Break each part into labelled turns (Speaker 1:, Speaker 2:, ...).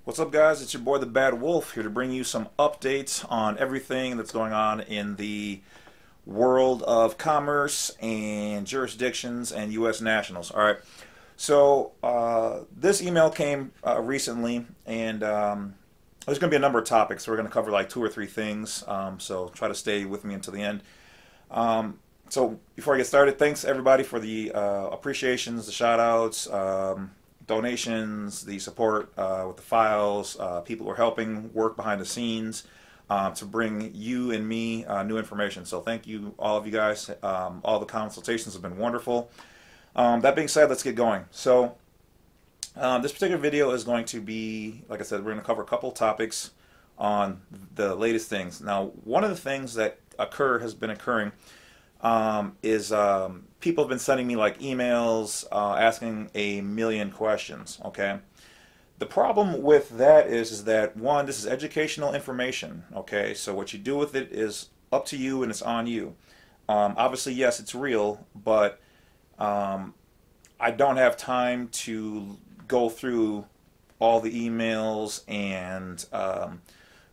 Speaker 1: What's up, guys? It's your boy the Badwolf here to bring you some updates on everything that's going on in the world of commerce and jurisdictions and U.S. nationals. All right, so this email came recently, and there's going to be a number of topics. We're going to cover like two or three things, so try to stay with me until the end. So before I get started, thanks everybody for the appreciations, the shout outs, donations, the support with the files, people who are helping work behind the scenes to bring you and me new information. So thank you, all of you guys. All the consultations have been wonderful. That being said, let's get going. So this particular video is going to be, like I said, we're going to cover a couple topics on the latest things. Now, one of the things that has been occurring is people have been sending me like emails asking a million questions. Okay, the problem with that is that one, this is educational information. Okay, so what you do with it is up to you and it's on you. Obviously, yes, it's real, but I don't have time to go through all the emails and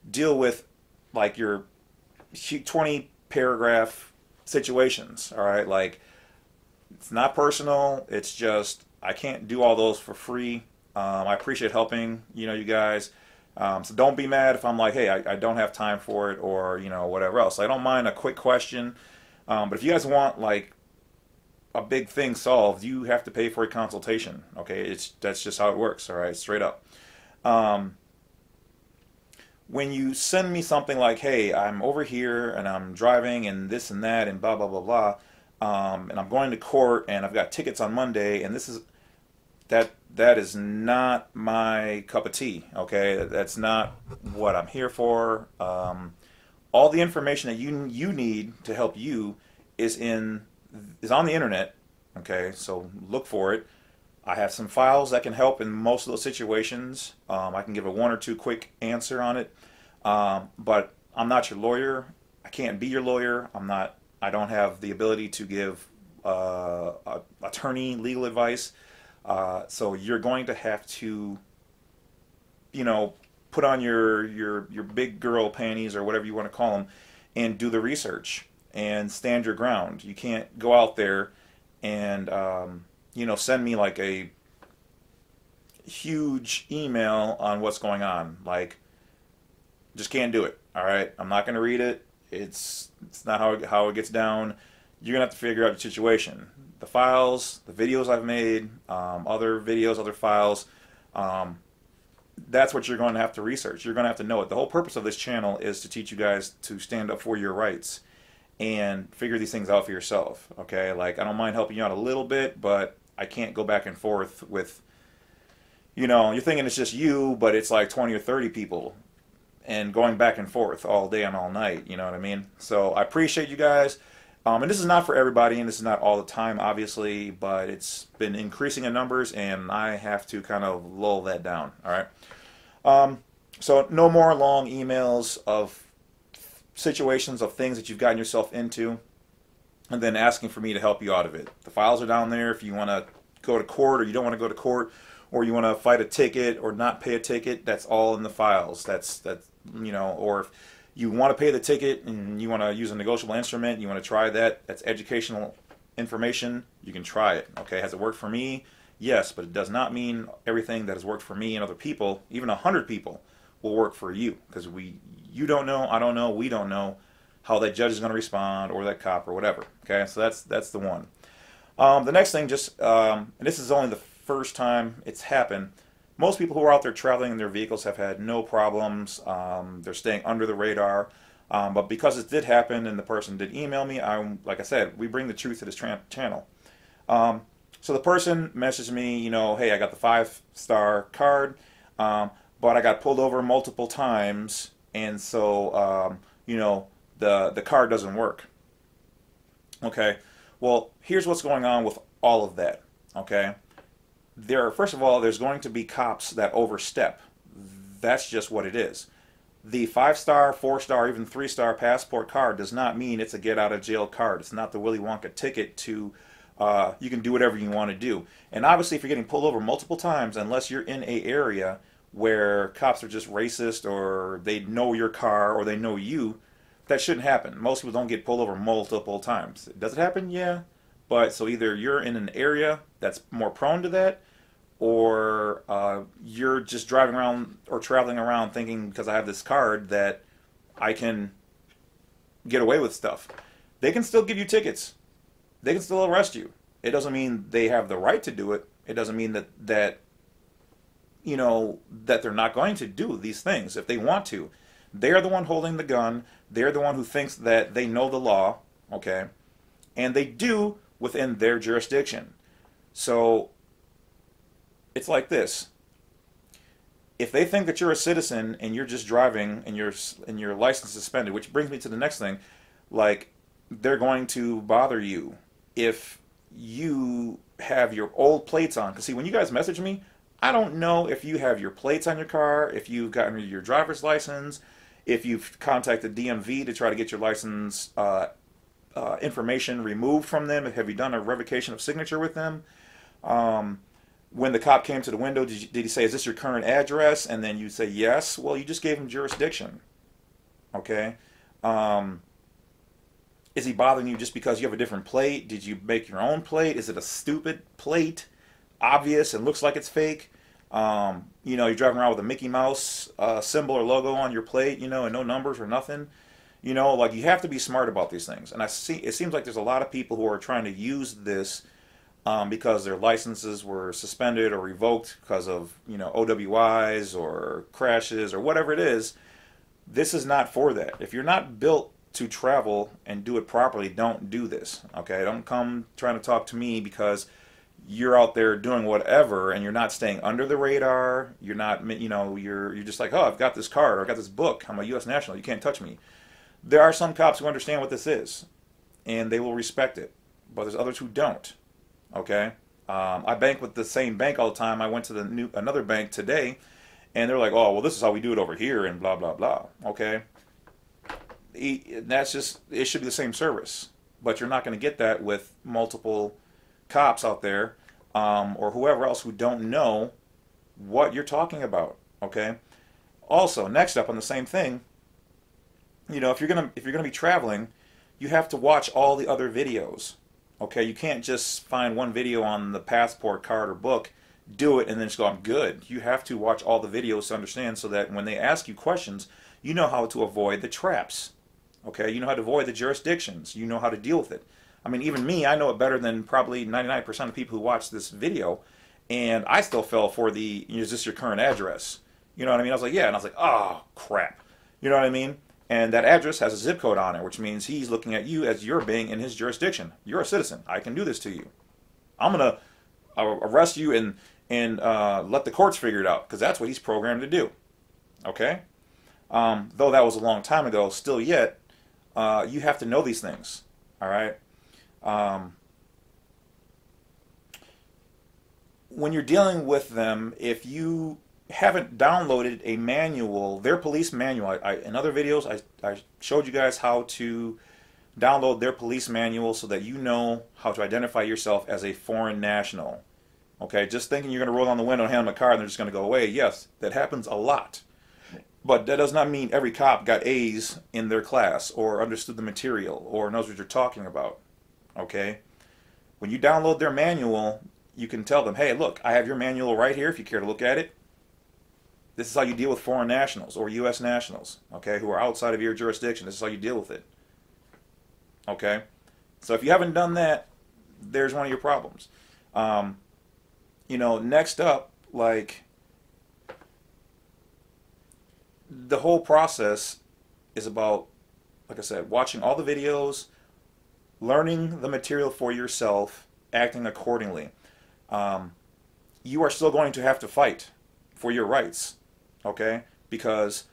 Speaker 1: deal with like your 20 paragraph situations. All right, like it's not personal, it's just I can't do all those for free. I appreciate helping you guys, so don't be mad if I'm like, hey, I don't have time for it, or whatever else. I don't mind a quick question, but if you guys want like a big thing solved, you have to pay for a consultation. Okay, that's just how it works. All right, straight up. When you send me something like, hey, I'm over here and I'm driving and this and that and blah blah blah blah, and I'm going to court and I've got tickets on Monday, and that is not my cup of tea. Okay, that's not what I'm here for. All the information that you need to help you is on the internet. Okay, so look for it. I have some files that can help in most of those situations. I can give a one or two quick answer on it, but I'm not your lawyer. I can't be your lawyer. I don't have the ability to give attorney legal advice. So you're going to have to, put on your big girl panties or whatever you want to call them, and do the research and stand your ground. You can't go out there and send me like a huge email on what's going on. Like, just can't do it. All right, I'm not going to read it. It's not how it gets down. You're gonna have to figure out the situation. The files, the videos I've made, other videos, other files. That's what you're going to have to research. You're going to have to know it. The whole purpose of this channel is to teach you guys to stand up for your rights and figure these things out for yourself. Okay, like I don't mind helping you out a little bit, but I can't go back and forth with, you're thinking it's just you, but it's like 20 or 30 people and going back and forth all day and all night. You know what I mean? So I appreciate you guys. And this is not for everybody, and this is not all the time, obviously, but it's been increasing in numbers, and I have to kind of lull that down. All right. So no more long emails of situations of things that you've gotten yourself into and then asking for me to help you out of it. The files are down there if you want to go to court or you don't want to go to court, or you want to fight a ticket or not pay a ticket. That's all in the files. That's or if you want to pay the ticket and you want to use a negotiable instrument, you want to try that, that's educational information, you can try it. Okay, has it worked for me? Yes, but it does not mean everything that has worked for me and other people, even 100 people, will work for you, because you don't know, I don't know, we don't know how that judge is going to respond, or that cop, or whatever. Okay, so that's the one. The next thing, and this is only the first time it's happened. Most people who are out there traveling in their vehicles have had no problems. They're staying under the radar. But because it did happen and the person did email me, like I said, we bring the truth to this channel. So the person messaged me, hey, I got the 5-star card, but I got pulled over multiple times, and so the card doesn't work. Okay, well, here's what's going on with all of that. Okay, first of all, there's going to be cops that overstep. That's just what it is. The 5-star, 4-star, even 3-star passport card does not mean it's a get out of jail card. It's not the Willy Wonka ticket to you can do whatever you want to do. And obviously, if you're getting pulled over multiple times, unless you're in an area where cops are just racist or they know your car or they know you. That shouldn't happen. Most people don't get pulled over multiple times. Does it happen? Yeah. But so either you're in an area that's more prone to that, or you're just driving around or traveling around thinking because I have this card that I can get away with stuff. They can still give you tickets. They can still arrest you. It doesn't mean they have the right to do it. It doesn't mean that you know that they're not going to do these things if they want to. They're the one holding the gun. They're the one who thinks that they know the law, okay? And they do within their jurisdiction. So it's like this. If they think that you're a citizen and you're just driving and your license is suspended, which brings me to the next thing, like they're going to bother you if you have your old plates on. Because see, when you guys message me, I don't know if you have your plates on your car, if you've gotten your driver's license, if you've contacted DMV to try to get your license information removed from them. Have you done a revocation of signature with them? When the cop came to the window, did he say, is this your current address? And then you say yes. Well, you just gave him jurisdiction. Okay? Is he bothering you just because you have a different plate? Did you make your own plate? Is it a stupid plate? Obvious and looks like it's fake? You know, you're driving around with a Mickey Mouse symbol or logo on your plate, you know, and no numbers or nothing. You know, like you have to be smart about these things. And it seems like there's a lot of people who are trying to use this because their licenses were suspended or revoked because of, you know, OWIs or crashes or whatever it is. This is not for that. If you're not built to travel and do it properly, don't do this. Okay, don't come trying to talk to me because you're out there doing whatever and you're not staying under the radar. You're not, you know, you're just like, oh, I've got this card or I've got this book. I'm a U.S. national. You can't touch me. There are some cops who understand what this is and they will respect it, but there's others who don't. Okay, I bank with the same bank all the time. I went to another bank today, and they're like, "Oh, well, this is how we do it over here," and blah blah blah. Okay, that's just, it should be the same service, but you're not going to get that with multiple cops out there, or whoever else who don't know what you're talking about. Okay. Also, next up on the same thing, you know, if you're gonna be traveling, you have to watch all the other videos. Okay, you can't just find one video on the passport card or book, do it, and then just go, I'm good. You have to watch all the videos to understand so that when they ask you questions, you know how to avoid the traps. Okay, you know how to avoid the jurisdictions. You know how to deal with it. I mean, even me, I know it better than probably 99% of people who watch this video, and I still fell for the, is this your current address? You know what I mean? I was like, yeah, and I was like, oh, crap. You know what I mean? And that address has a zip code on it, which means he's looking at you as you're being in his jurisdiction. You're a citizen. I can do this to you. I'm going to arrest you and let the courts figure it out, because that's what he's programmed to do. Okay? Though that was a long time ago, still yet, you have to know these things. All right? When you're dealing with them, if you haven't downloaded a manual, their police manual, in other videos I showed you guys how to download their police manual so that you know how to identify yourself as a foreign national. Okay, just thinking you're going to roll down the window and hand them a card and they're just going to go away. Yes, that happens a lot. But that does not mean every cop got A's in their class or understood the material or knows what you're talking about. Okay? When you download their manual, you can tell them, hey, look, I have your manual right here if you care to look at it. This is how you deal with foreign nationals or U.S. nationals, okay, who are outside of your jurisdiction. This is how you deal with it. Okay? So if you haven't done that, there's one of your problems. You know, next up, like, the whole process is about, like I said, watching all the videos, learning the material for yourself, acting accordingly. You are still going to have to fight for your rights. Okay, because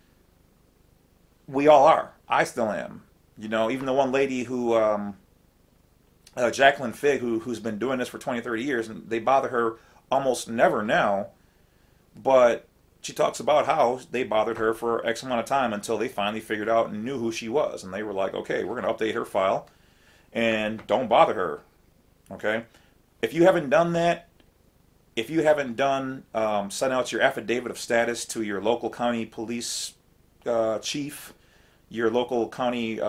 Speaker 1: we all are. I still am. You know, even the one lady who, Jacqueline Figg, who's been doing this for 20, 30 years, and they bother her almost never now, but she talks about how they bothered her for X amount of time until they finally figured out and knew who she was. And they were like, okay, we're going to update her file, and don't bother her. Okay? If you haven't done that, if you haven't done, sent out your affidavit of status to your local county police chief, your local county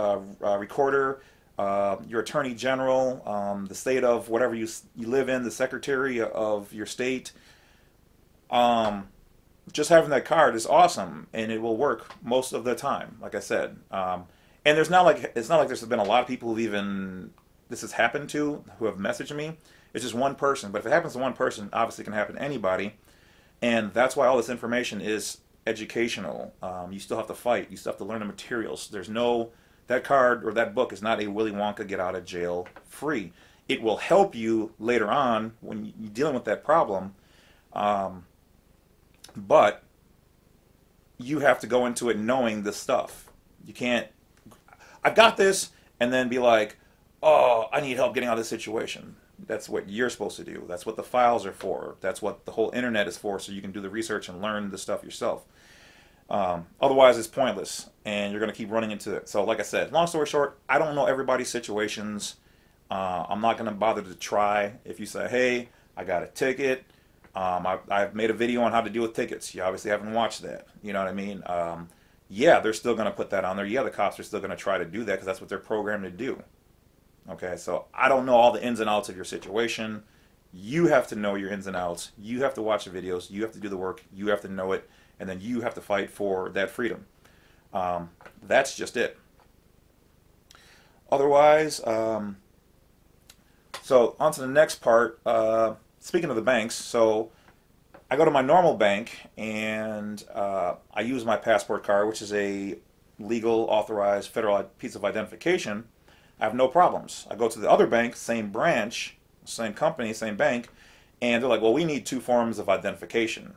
Speaker 1: recorder, your attorney general, the state of whatever you live in, the secretary of your state, just having that card is awesome, and it will work most of the time. Like I said, and there's not like it's not like there's been a lot of people who've even this has happened to who have messaged me. It's just one person, but if it happens to one person, obviously it can happen to anybody, and that's why all this information is educational. You still have to fight. You still have to learn the materials. There's no that card or that book is not a Willy Wonka get out of jail free. It will help you later on when you're dealing with that problem, but you have to go into it knowing this stuff. You can't, I've got this, and then be like, oh, I need help getting out of this situation. That's what you're supposed to do. That's what the files are for. That's what the whole internet is for, so you can do the research and learn the stuff yourself. Otherwise, it's pointless, and you're going to keep running into it. So, like I said, long story short, I don't know everybody's situations. I'm not going to bother to try. If you say, hey, I got a ticket, I've made a video on how to deal with tickets. You obviously haven't watched that. You know what I mean? Yeah, they're still going to put that on there. Yeah, the cops are still going to try to do that because that's what they're programmed to do. Okay, so I don't know all the ins and outs of your situation. You have to know your ins and outs. You have to watch the videos. You have to do the work. You have to know it. And then you have to fight for that freedom. That's just it. Otherwise, so on to the next part. Speaking of the banks, so I go to my normal bank and I use my passport card, which is a legal, authorized federal piece of identification. I have no problems. I go to the other bank, same branch, same company, same bank, and they're like, well, we need 2 forms of identification.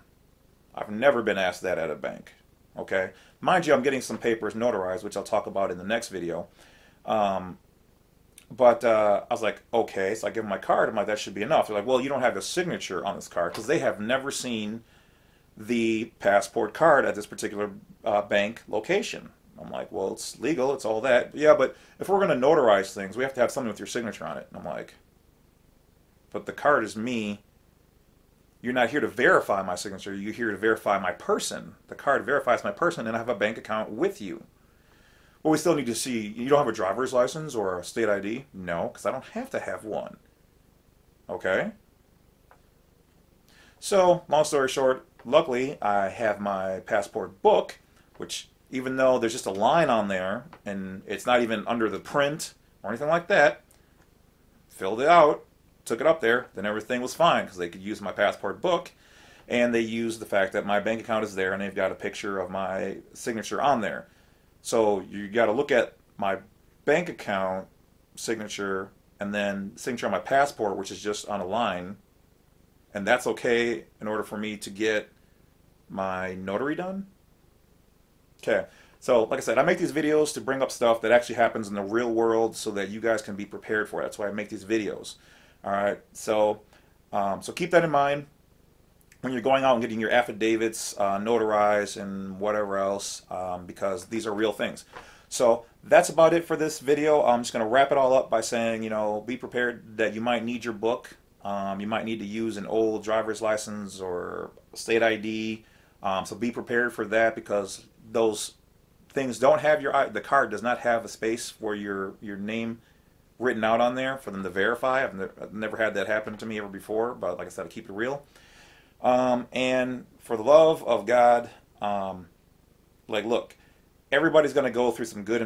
Speaker 1: I've never been asked that at a bank. Okay? Mind you, I'm getting some papers notarized, which I'll talk about in the next video. But I was like, okay, so I give them my card. I'm like, that should be enough. They're like, well, you don't have a signature on this card, because they have never seen the passport card at this particular bank location. I'm like, well, it's legal, it's all that. Yeah, but if we're going to notarize things, we have to have something with your signature on it. And I'm like, but the card is me. You're not here to verify my signature. You're here to verify my person. The card verifies my person, and I have a bank account with you. Well, we still need to see, you don't have a driver's license or a state ID? No, because I don't have to have one. Okay? So, long story short, luckily, I have my passport book, which even though there's just a line on there, and it's not even under the print or anything like that, filled it out, took it up there, then everything was fine, because they could use my passport book, and they used the fact that my bank account is there, and they've got a picture of my signature on there. So you got to look at my bank account signature, and then signature on my passport, which is just on a line, and that's okay in order for me to get my notary done. Okay, so like I said, I make these videos to bring up stuff that actually happens in the real world so that you guys can be prepared for it. That's why I make these videos. All right, so so keep that in mind when you're going out and getting your affidavits notarized and whatever else, because these are real things. So that's about it for this video. I'm just going to wrap it all up by saying, you know, be prepared that you might need your book. You might need to use an old driver's license or state ID. So be prepared for that, because those things don't have the card does not have a space for your name written out on there for them to verify. I've never had that happen to me ever before, but like I said, I keep it real. And for the love of God, like, look, everybody's going to go through some good and